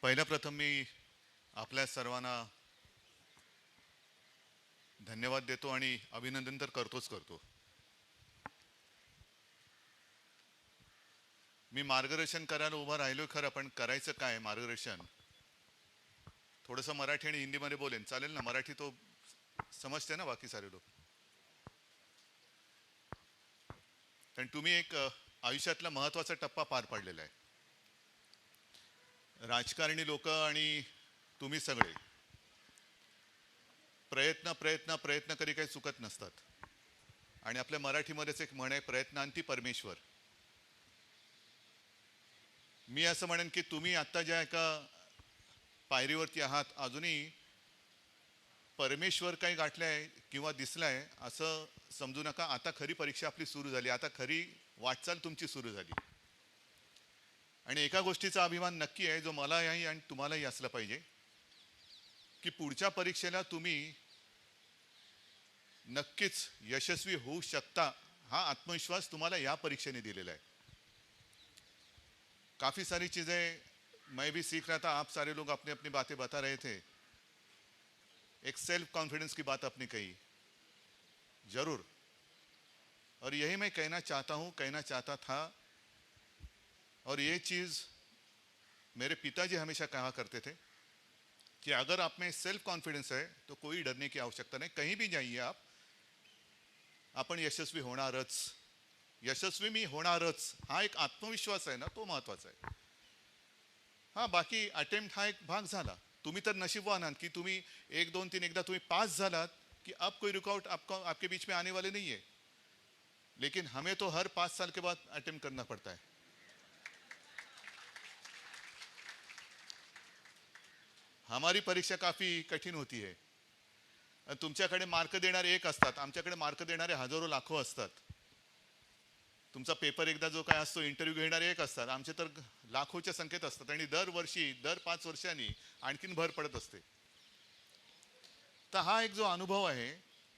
पहिल्या प्रथम मी आपल्या सर्वांना धन्यवाद देतो आणि अभिनंदन तर करतो. मी मार्गदर्शन करायला उभा राहिलोय खरं, पण करायचं काय मार्गदर्शन? थोडंसं मराठी आणि हिंदीमध्ये बोलेन, चालेल ना? मराठी तो समजते ना बाकी सारे लोक. कारण तुम्ही एक आयुष्यातला महत्त्वाचा टप्पा पार पाडलेला आहे. राजकारणी लोक आणि तुम्ही सगळे प्रयत्न प्रयत्न प्रयत्न करी काही चुकत नसतात. आणि आपल्या मराठीमध्येच एक म्हण आहे, प्रयत्नांती परमेश्वर. मी असं म्हणेन की तुम्ही आत्ता ज्या एका पायरीवरती आहात, अजूनही परमेश्वर काही गाठलाय किंवा दिसलाय असं समजू नका. आता खरी परीक्षा आपली सुरू झाली, आता खरी वाटचाल तुमची सुरू झाली. आणि एका गोष्टीचा अभिमान नक्की आहे, जो मलाही आणि तुम्हालाही असला पाहिजे, की पुढच्या परीक्षेला तुम्ही नक्कीच यशस्वी होऊ शकता. हा आत्मविश्वास तुम्हाला या परीक्षेने दिलेला आहे. काफ़ी सारी चीज़ें मैं भी सीख रहा था, आप सारे लोग अपनी अपनी बातें बता रहे थे. एक सेल्फ कॉन्फिडेंस की बात आपने कही, जरूर. और यही मैं कहना चाहता हूँ, कहना चाहता था. और ये चीज़ मेरे पिताजी हमेशा कहा करते थे कि अगर आप में सेल्फ कॉन्फिडेंस है तो कोई डरने की आवश्यकता नहीं. कहीं भी जाइए आप, आपण यशस्वी होणारच. यशस्वी मी होणारच, हा एक आत्मविश्वास आहे ना, तो महत्त्वाचा आहे. हां, बाकी अटेम्प्ट हा एक भाग झाला. तुम्ही तर नशीबवान आहात की तुम्ही 1 2 3 एकदा तुम्ही पास झालात कि अब कोई रुकावट आपके बीच में आने वाले नहीं है. लेकिन हमें तो हर 5 साल के बाद अटेम्प्ट करना पड़ता है. हमारी परीक्षा काफ़ी कठीण होती है. तुमच्याकडे मार्क देणारे एक असतात, आमच्याकडे मार्क देणारे हजारो लाखो असतात. तुमचा पेपर एकदा जो काय असतो, इंटरव्ह्यू घेणारे एक असतात, आमचे तर लाखोच्या संख्येत असतात. आणि दरवर्षी दर 5 वर्षांनी आणखीन भर पडत असते. तर हा एक जो अनुभव आहे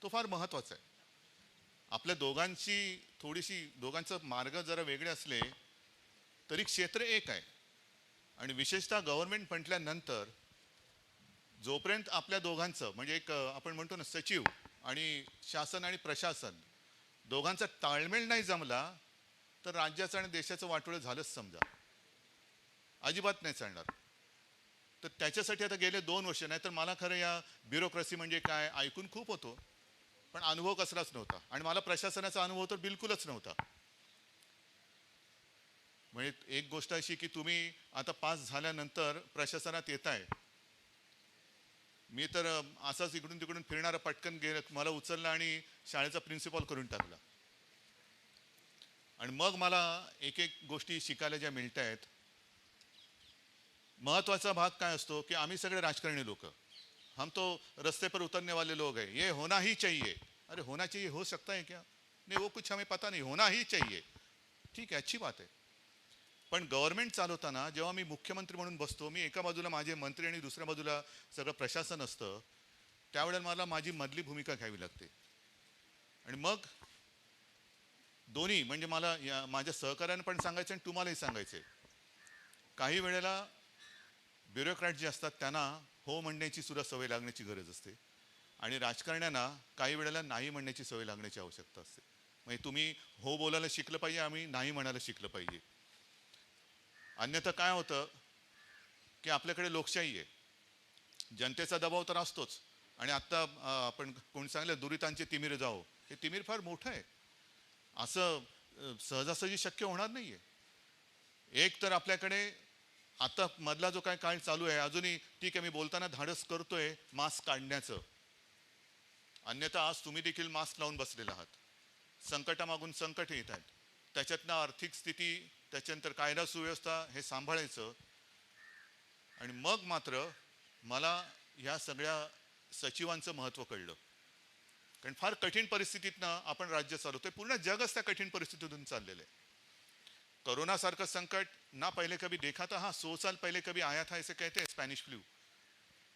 तो फार महत्त्वाचा आहे. आपल्या दोघांची थोडीशी, दोघांचं मार्ग जरा वेगळे असले तरी क्षेत्र एक आहे. आणि विशेषतः गव्हर्नमेंट म्हटल्यानंतर जोपर्यंत आपल्या दोघांचं म्हणजे एक आपण म्हणतो ना, सचिव आणि शासन आणि प्रशासन दोघांचा ताळमेळ नाही जमला तर राज्याचं आणि देशाचं वाटोळं झालंच समजा. अजिबात नाही चालणार. तर त्याच्यासाठी आता गेले 2 वर्ष, नाही तर मला खरं या ब्युरोक्रेसी म्हणजे काय ऐकून खूप होतो, पण अनुभव कसलाच नव्हता. आणि मला प्रशासनाचा अनुभव तर बिलकुलच नव्हता. म्हणजे एक गोष्ट अशी की तुम्ही आता पास झाल्यानंतर प्रशासनात येताय, मी तर असाच इकडून तिकडून फिरणारा पटकन गेलं, मला उचललं आणि शाळेचा प्रिन्सिपॉल करून टाकला. आणि मग मला एक एक गोष्टी शिकायला ज्या मिळत आहेत. महत्त्वाचा भाग काय असतो की आम्ही सगळे राजकारणी लोक, हम तो रस्ते पर उतरने वाले लोग हैं. ये होना ही चाहिए. अरे होना चाहिए, हो सकता है क्या? नहीं, वो कुछ हमें पता नहीं, होना ही चाहिए. ठीक है, अच्छी बात है. पण गव्हर्नमेंट चालवताना जेव्हा मी मुख्यमंत्री म्हणून बसतो, मी एका बाजूला माझे मंत्री आणि दुसऱ्या बाजूला सगळं प्रशासन असतं, त्यावेळेला मला माझी मधली भूमिका घ्यावी लागते. आणि मग दोन्ही म्हणजे मला माझ्या सहकार्यानं पण सांगायचं आणि तुम्हालाही सांगायचं आहे. काही वेळेला ब्युरोक्रॅट जे असतात त्यांना हो म्हणण्याची सुद्धा सवय लागण्याची गरज असते. आणि राजकारण्यांना काही वेळेला नाही म्हणण्याची सवय लागण्याची आवश्यकता असते. म्हणजे तुम्ही हो बोलायला शिकलं पाहिजे, आम्ही नाही म्हणायला शिकलं पाहिजे. अन्यथा काय होतं की आपल्याकडे लोकशाही आहे, जनतेचा दबाव तर असतोच. आणि आत्ता आपण कोणी सांगितलं दुरितांचे तिमीर जाओ, हे तिमीर फार मोठं आहे. असं सहजासहजी शक्य होणार नाही आहे. एक तर आपल्याकडे आता मधला जो काय काळ चालू आहे, अजूनही ठीक आहे मी बोलताना धाडस करतोय मास्क काढण्याचं, अन्यथा आज तुम्ही देखील मास्क लावून बसलेला आहात. संकटामागून संकट येत आहेत, त्याच्यातनं आर्थिक स्थिती, त्याच्यानंतर कायदा सुव्यवस्था हे सांभाळायचं. आणि मग मात्र मला ह्या सगळ्या सचिवांचं महत्त्व कळलं. कारण फार कठीण परिस्थितीतनं आपण राज्य चालवतोय. पूर्ण जगच त्या कठीण परिस्थितीतून चाललेलं आहे. कोरोना सारखं संकट ना पहले कभी देखा था. हाँ, 100 साल पहले कभी आया था ऐसे कहते हैं, स्पैनिश फ्लू.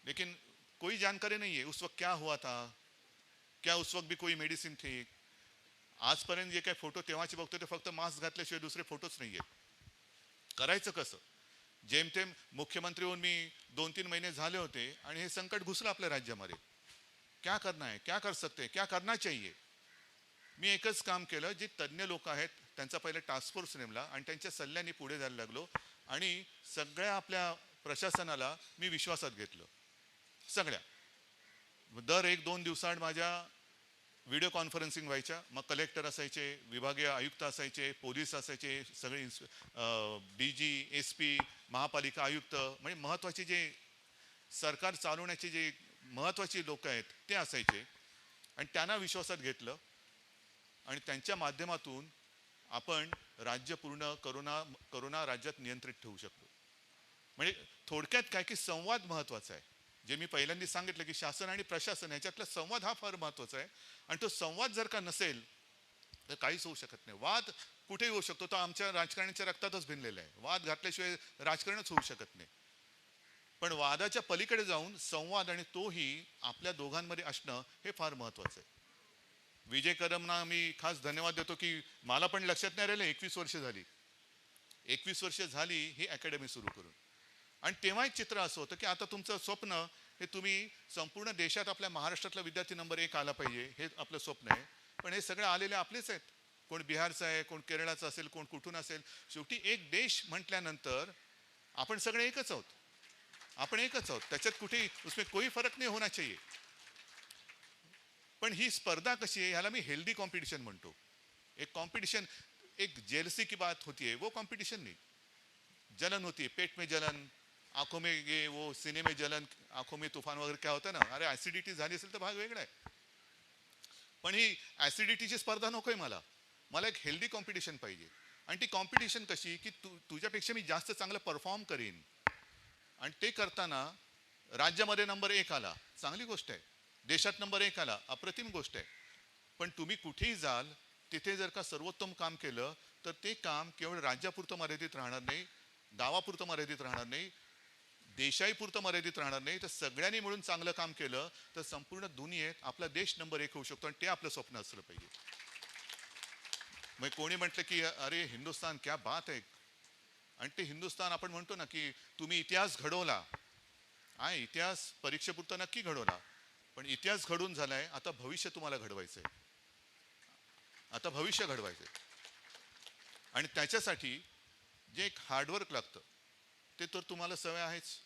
लेकिन कोई जानकारी नहीं है उस वक्त क्या हुआ था, क्या उस वक्त भी कोई मेडिसिन थी. आजपर्यंत जे काही फोटो तेव्हाचे बघतोय ते फक्त मास्क घातल्याशिवाय दुसरे फोटोच नाही आहेत. करायचं कसं? जेमतेम मुख्यमंत्री होऊन मी 2-3 महिने झाले होते आणि हे संकट घुसलं आपल्या राज्यामध्ये. क्या करना है, क्या कर सकते हैं, क्या करना चाहिए. मी एकच काम केलं, जे तज्ज्ञ लोक आहेत त्यांचा पहिले टास्क फोर्स नेमला आणि त्यांच्या सल्ल्याने पुढे जायला लागलो आणि सगळ्या आपल्या प्रशासनाला मी विश्वासात घेतलं. सगळ्या दर 1-2 दिवसाआड माझ्या व्हिडिओ कॉन्फरन्सिंग व्हायच्या. मग कलेक्टर असायचे, विभागीय आयुक्त असायचे, पोलीस असायचे, सगळे DG, SP, महापालिका आयुक्त, म्हणजे महत्त्वाचे जे सरकार चालवण्याचे जे महत्त्वाची लोक आहेत ते असायचे आणि त्यांना विश्वासात घेतलं आणि त्यांच्या माध्यमातून आपण राज्य पूर्ण करोना राज्यात नियंत्रित ठेवू शकतो. म्हणजे थोडक्यात काय की संवाद महत्त्वाचा आहे. जे मी पहिल्यांदा सांगितलं की शासन आणि प्रशासन याच्यातला संवाद हा फार महत्त्वाचा आहे आणि तो संवाद जर का नसेल तर काहीच होऊ शकत नाही. वाद कुठेही होऊ शकतो, तो आमच्या राजकारण्याच्या रक्तातच भिनलेला आहे. वाद घातल्याशिवाय राजकारणच होऊ शकत नाही. पण वादाच्या पलीकडे जाऊन संवाद आणि तोही आपल्या दोघांमध्ये असणं हे फार महत्त्वाचं आहे. विजय कदमना मी खास धन्यवाद देतो की मला पण लक्षात नाही राहिलं 21 वर्ष झाली. 21 वर्ष झाली ही अकॅडमी सुरू करून. आणि तेव्हा एक चित्र असं होतं की आता तुमचं स्वप्न हे तुम्ही संपूर्ण देशात आपल्या महाराष्ट्रातला विद्यार्थी नंबर 1 आला पाहिजे हे आपलं स्वप्न आहे. पण हे सगळे आलेले आपलेच आहेत. कोण बिहारचं आहे, कोण केरळाचं असेल, कोण कुठून असेल. शेवटी एक देश म्हटल्यानंतर आपण सगळे एकच आहोत. आपण एकच आहोत, त्याच्यात कुठेही उसमें कोई फरक नाही होना चाहिए. पण ही स्पर्धा कशी आहे ह्याला मी हेल्दी कॉम्पिटिशन म्हणतो. एक कॉम्पिटिशन, एक जेलसी की बात होती है, वो कॉम्पिटिशन नहीं. जलन होती है, पेट में जलन, आंखों में ये वो, सीने में जलन, आंखों में तूफान वगैरे काय होतं ना. अरे ऍसिडिटी झाली असेल तर भाग वेगळा आहे. पण ही ऍसिडिटीची स्पर्धा नकोय मला. मला एक हेल्दी कॉम्पिटिशन पाहिजे. आणि ती कॉम्पिटिशन कशी की तुझ्यापेक्षा मी जास्त चांगलं परफॉर्म करीन आणि ते करताना राज्यामध्ये नंबर 1 आला, चांगली गोष्ट आहे. देशात नंबर 1 आला, अप्रतिम गोष्ट आहे. पण तुम्ही कुठेही जाल तिथे जर का सर्वोत्तम काम केलं तर ते काम केवळ राज्यापुरतं मर्यादित राहणार नाही, गावापुरतं मर्यादित राहणार नाही, देशाहीपुरतं मर्यादित राहणार नाही. तर सगळ्यांनी मिळून चांगलं काम केलं तर संपूर्ण दुनियेत आपला देश नंबर 1 होऊ शकतो आणि ते आपलं स्वप्न असलं पाहिजे. मग कोणी म्हटलं की अरे हिंदुस्तान क्या बात आहे. आणि ते हिंदुस्तान आपण म्हणतो ना की तुम्ही इतिहास घडवला आहे, इतिहास परीक्षेपुरता नक्की घडवला, पण इतिहास घडून झालाय, आता भविष्य तुम्हाला घडवायचंय. आता भविष्य घडवायचंय आणि त्याच्यासाठी जे एक हार्डवर्क लागतं ते तर तुम्हाला सवय आहेच.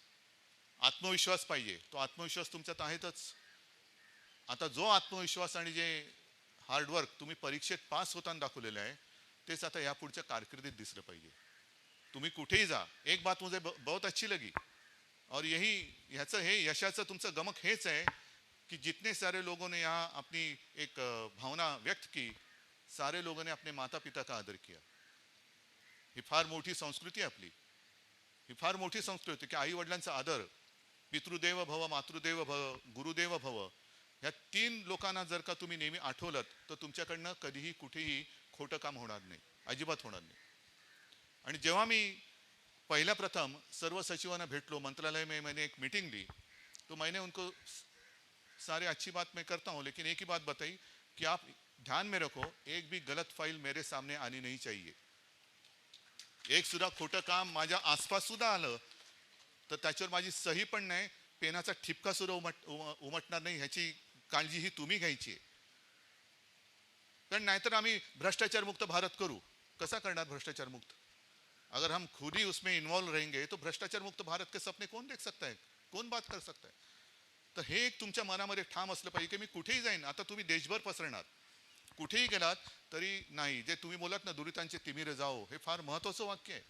आत्मविश्वास पाहिजे, तो आत्मविश्वास तुमच्यात आहेतच. आता जो आत्मविश्वास आणि जे हार्डवर्क तुम्ही परीक्षेत पास होताना दाखवलेलं आहे तेच आता या पुढच्या कारकिर्दीत दिसलं पाहिजे. तुम्ही कुठेही जा, एक बात मुझे बहुत अच्छी लगी और यही ह्याचं हे यशाचं तुमचं गमक हेच आहे कि जितने सारे लोगों ने यहाँ अपनी एक भावना व्यक्त की, सारे लोगों ने अपने माता पिता का आदर किया. ही फार मोठी संस्कृती आहे आपली. ही फार मोठी संस्कृती की आई वडिलांचा आदर, पितृदेव भव, मातृदेव भव, गुरुदेव भव, ह्या 3 लोकांना जर का तुम्ही नेहमी आठवलत तर तुमच्याकडनं कधीही कुठेही खोटं काम होणार नाही, अजिबात होणार नाही. आणि जेव्हा मी पहिल्या प्रथम सर्व सचिवांना भेटलो, मंत्रालय में मैंने एक मीटिंग ली, तो मैंने उनको सारे अच्छी बात मैं करता हूँ लेकिन एक ही बात बताई कि आप ध्यान में रखो, एक भी गलत फाइल मेरे सामने आनी नहीं चाहिए. एक सुद्धा खोटं काम माझ्या आसपास सुद्धा आलं तर त्याच्यावर माझी सही पण नाही, पेनाचा ठिपका सुद्धा उमटणार नाही, ह्याची काळजी ही तुम्ही घ्यायची आहे. कारण नाहीतर आम्ही भ्रष्टाचार मुक्त भारत करू. कसा करणार भ्रष्टाचार मुक्त? अगर हम खुद ही उसमें इन्वॉल्व रहेंगे तो भ्रष्टाचार मुक्त भारत के सपने कौन देख सकता है, कौन बात कर सकता है? तर हे एक तुमच्या मनामध्ये ठाम असलं पाहिजे की मी कुठेही जाईन. आता तुम्ही देशभर पसरणार, कुठेही गेलात तरी नाही, जे तुम्ही बोलात ना दुरितांचे तिमिर जाओ, हे फार महत्त्वाचं वाक्य आहे.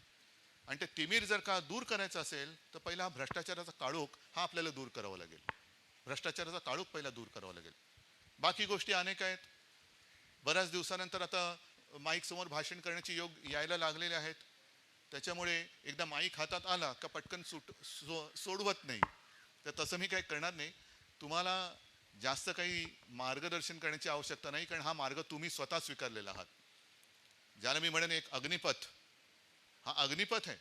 आणि ते तिमिर जर का दूर करायचं असेल तर पहिला हा भ्रष्टाचाराचा काळोख हा आपल्याला दूर करावा लागेल. भ्रष्टाचाराचा काळोख पहिला दूर करावा लागेल. बाकी गोष्टी अनेक आहेत. बऱ्याच दिवसानंतर आता माईक समोर भाषण करण्याचे योग यायला लागलेले आहेत. त्याच्यामुळे एकदा माईक हातात आला का पटकन सोडवत नाही. तर तसं मी काही करणार नाही. तुम्हाला जास्त काही मार्गदर्शन करण्याची आवश्यकता नाही, कारण हा मार्ग तुम्ही स्वतः स्वीकारलेला आहात. ज्याला मी म्हणेन एक अग्निपथ, हा अग्निपथ आहे.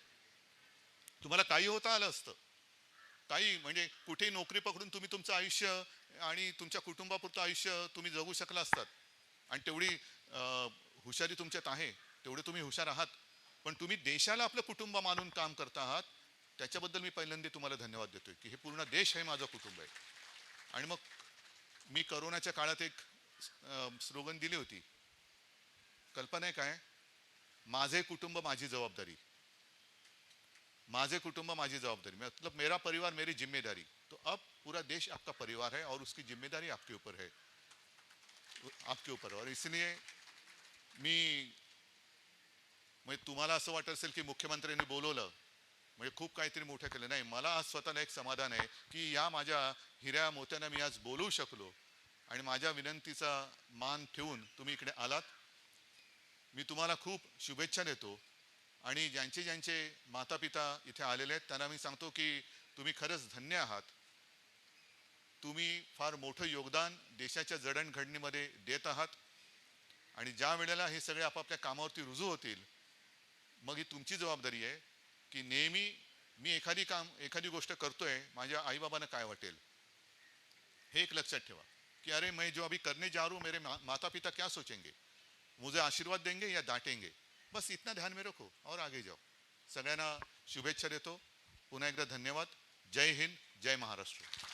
तुम्हाला काही होता आलं असतं, काही म्हणजे कुठेही नोकरी पकडून तुम्ही तुमचं आयुष्य आणि तुमच्या कुटुंबापुरतं आयुष्य तुम्ही जगू शकला असतात. आणि तेवढी हुशारी तुमच्यात आहे, तेवढे तुम्ही हुशार आहात. पण तुम्ही देशाला आपलं कुटुंब मानून काम करता आहात त्याच्याबद्दल मी पहिल्यांदा तुम्हाला धन्यवाद देतोय की हे पूर्ण देश आहे माझं कुटुंब आहे. आणि मग मी करोनाच्या काळात एक स्लोगन दिली होती. कल्पना आहे काय? माझे कुटुंब माझी जबाबदारी. माझे कुटुंब माझी जवाबदारी, मतलब मेरा परिवार मेरी जिम्मेदारी. तो अब पूरा देश आपका परिवार है और उसकी जिम्मेदारी आपके ऊपर है, आपके ऊपर. और इसलिए मी म्हणजे तुम्हाला असं वाटत असेल की मुख्यमंत्र्यांनी बोलवलं म्हणजे खूप काहीतरी मोठं केलं. नाही, मला आज स्वतःला एक समाधान आहे की या माझ्या हिऱ्या मोत्यांना मी आज बोलवू शकलो आणि माझ्या विनंतीचा मान ठेवून तुम्ही इकडे आलात. मी तुम्हाला खूप शुभेच्छा देतो. आणि ज्यांचे ज्यांचे माता पिता इथे आलेले आहेत त्यांना मी सांगतो की तुम्ही खरंच धन्य आहात. तुम्ही फार मोठं योगदान देशाच्या जडणघडणीमध्ये देत आहात. आणि ज्या वेळेला हे सगळे आपापल्या कामावरती रुजू होतील मग ही तुमची जबाबदारी आहे की नेहमी मी एखादी गोष्ट करतोय, माझ्या आईबाबांना काय वाटेल हे एक लक्षात ठेवा. कि अरे मैं जो अभी करने जा रहा हूँ मेरे माता पिता क्या सोचेंगे, मुझे आशीर्वाद देंगे या डांटेंगे. बस इतना ध्यान में रखो और आगे जाओ. सगळ्यांना शुभेच्छा देतो. पुन्हा एकदा धन्यवाद. जय हिंद, जय महाराष्ट्र.